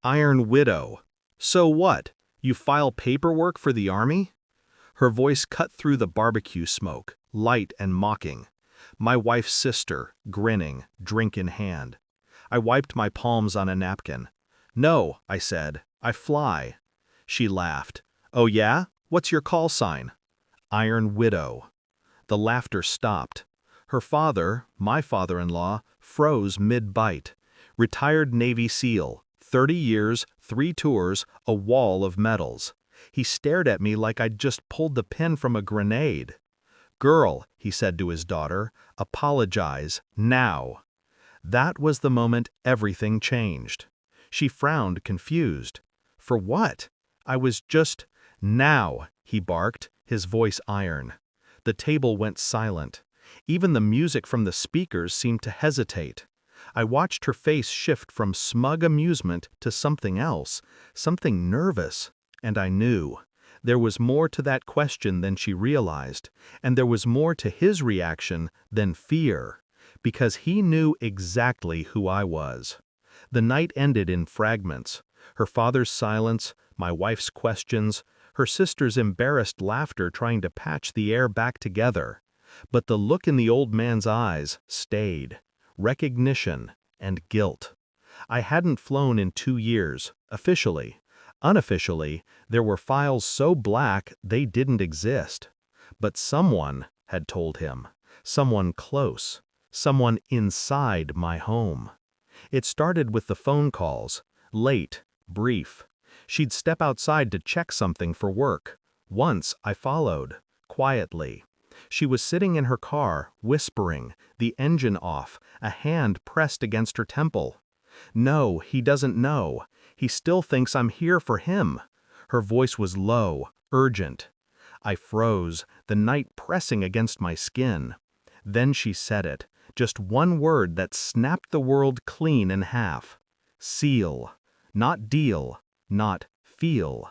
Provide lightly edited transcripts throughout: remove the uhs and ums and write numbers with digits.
Iron Widow. So what? You file paperwork for the army? Her voice cut through the barbecue smoke, light and mocking. My wife's sister, grinning, drink in hand. I wiped my palms on a napkin. No, I said, I fly. She laughed. Oh yeah? What's your call sign? Iron Widow. The laughter stopped. Her father, my father-in-law, froze mid-bite. Retired Navy SEAL, 30 years, 3 tours, a wall of medals. He stared at me like I'd just pulled the pin from a grenade. Girl, he said to his daughter, apologize, now. That was the moment everything changed. She frowned, confused. For what? I was just, now, he barked, his voice iron. The table went silent. Even the music from the speakers seemed to hesitate. I watched her face shift from smug amusement to something else, something nervous, and I knew. There was more to that question than she realized, and there was more to his reaction than fear, because he knew exactly who I was. The night ended in fragments. Her father's silence, my wife's questions, her sister's embarrassed laughter trying to patch the air back together. But the look in the old man's eyes stayed. Recognition and guilt. I hadn't flown in 2 years, officially. Unofficially, there were files so black they didn't exist. But someone had told him. Someone close. Someone inside my home. It started with the phone calls. Late, brief. She'd step outside to check something for work. Once I followed, quietly. She was sitting in her car, whispering, the engine off, a hand pressed against her temple. No, he doesn't know. He still thinks I'm here for him. Her voice was low, urgent. I froze, the night pressing against my skin. Then she said it, just one word that snapped the world clean in half. Seal. Not deal, not feel.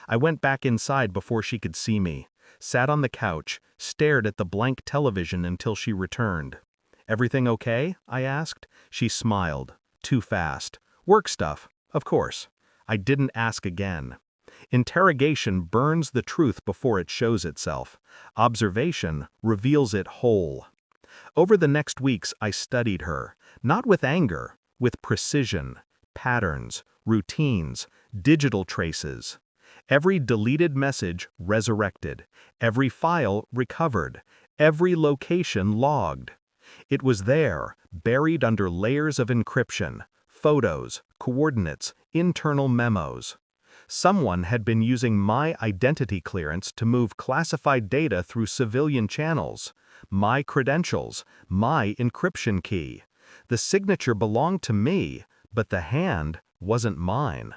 I went back inside before she could see me, sat on the couch, stared at the blank television until she returned. Everything okay? I asked. She smiled. Too fast. Work stuff, of course. I didn't ask again. Interrogation burns the truth before it shows itself. Observation reveals it whole. Over the next weeks I studied her, not with anger, with precision, patterns, routines, digital traces. Every deleted message resurrected, every file recovered, every location logged. It was there, buried under layers of encryption, photos, coordinates, internal memos. Someone had been using my identity clearance to move classified data through civilian channels, my credentials, my encryption key. The signature belonged to me, but the hand wasn't mine.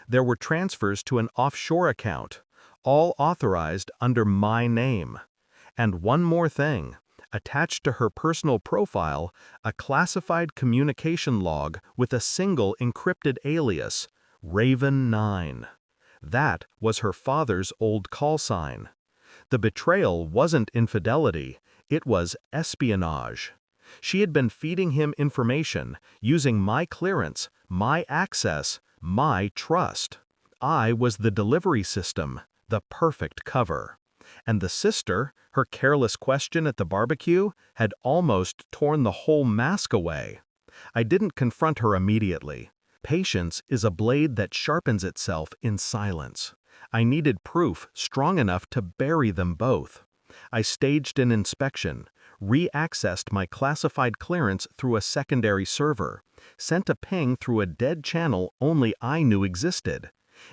There were transfers to an offshore account, all authorized under my name. And one more thing. Attached to her personal profile, a classified communication log with a single encrypted alias, Raven 9. That was her father's old call sign. The betrayal wasn't infidelity, it was espionage. She had been feeding him information, using my clearance, my access, my trust. I was the delivery system, the perfect cover. And the sister, her careless question at the barbecue, had almost torn the whole mask away. I didn't confront her immediately. Patience is a blade that sharpens itself in silence. I needed proof strong enough to bury them both. I staged an inspection, re-accessed my classified clearance through a secondary server, sent a ping through a dead channel only I knew existed.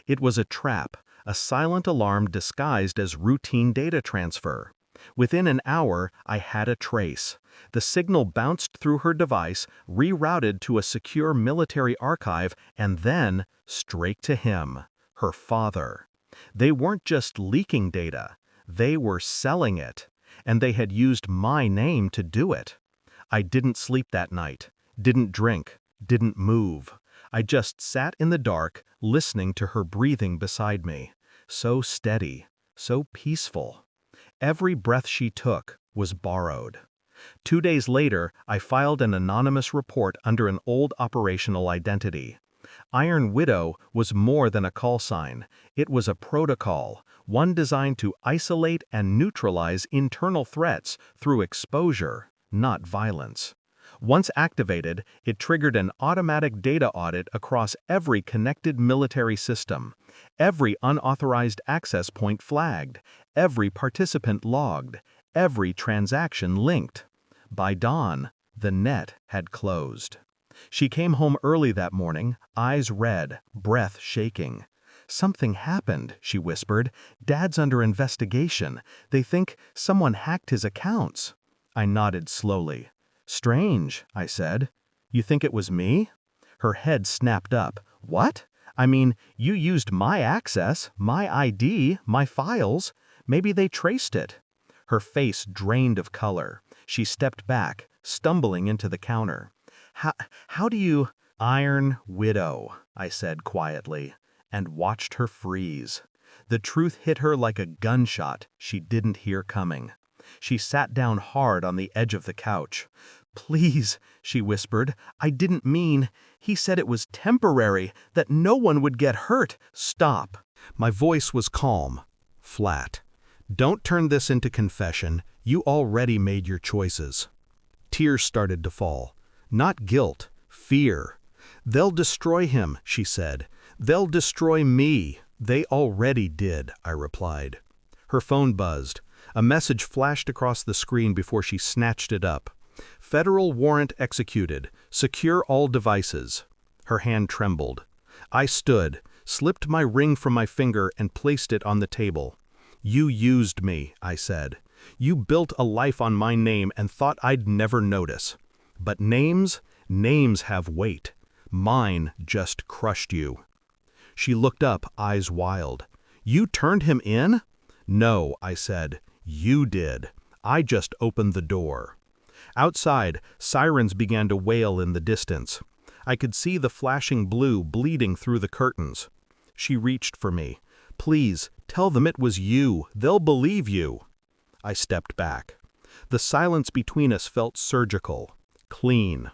It was a trap, a silent alarm disguised as routine data transfer. Within an hour, I had a trace. The signal bounced through her device, rerouted to a secure military archive, and then straight to him, her father. They weren't just leaking data, they were selling it, and they had used my name to do it. I didn't sleep that night, didn't drink, didn't move. I just sat in the dark, listening to her breathing beside me. So steady, so peaceful. Every breath she took was borrowed. 2 days later, I filed an anonymous report under an old operational identity. Iron Widow was more than a call sign. It was a protocol, one designed to isolate and neutralize internal threats through exposure, not violence. Once activated, it triggered an automatic data audit across every connected military system, every unauthorized access point flagged, every participant logged, every transaction linked. By dawn, the net had closed. She came home early that morning, eyes red, breath shaking. "Something happened," she whispered. "Dad's under investigation. They think someone hacked his accounts." I nodded slowly. "Strange," I said. "You think it was me?" Her head snapped up. "What? I mean, you used my access, my ID, my files. Maybe they traced it." Her face drained of color. She stepped back, stumbling into the counter. How do you—" "Iron Widow," I said quietly, and watched her freeze. The truth hit her like a gunshot she didn't hear coming. She sat down hard on the edge of the couch. "Please," she whispered, "I didn't mean. He said it was temporary, that no one would get hurt. Stop." My voice was calm, flat. "Don't turn this into confession. You already made your choices." Tears started to fall. Not guilt, fear. "They'll destroy him," she said. "They'll destroy me." "They already did," I replied. Her phone buzzed. A message flashed across the screen before she snatched it up. "Federal warrant executed. Secure all devices." Her hand trembled. I stood, slipped my ring from my finger and placed it on the table. "You used me," I said. "You built a life on my name and thought I'd never notice. But names have weight. Mine just crushed you." She looked up, eyes wild. "You turned him in?" "No," I said. "You did. I just opened the door." Outside, sirens began to wail in the distance. I could see the flashing blue bleeding through the curtains. She reached for me. "Please, tell them it was you. They'll believe you." I stepped back. The silence between us felt surgical, clean.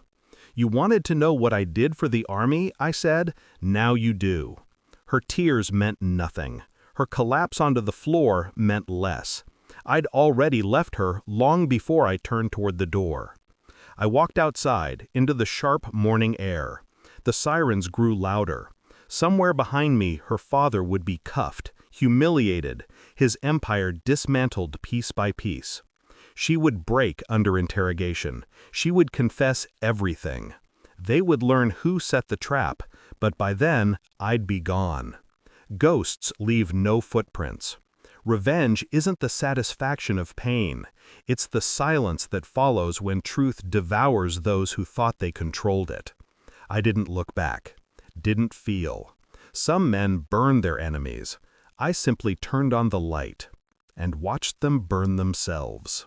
"You wanted to know what I did for the Army," I said. "Now you do." Her tears meant nothing. Her collapse onto the floor meant less. I'd already left her long before I turned toward the door. I walked outside, into the sharp morning air. The sirens grew louder. Somewhere behind me, her father would be cuffed, humiliated, his empire dismantled piece by piece. She would break under interrogation. She would confess everything. They would learn who set the trap, but by then, I'd be gone. Ghosts leave no footprints. Revenge isn't the satisfaction of pain. It's the silence that follows when truth devours those who thought they controlled it. I didn't look back. Didn't feel. Some men burn their enemies. I simply turned on the light and watched them burn themselves.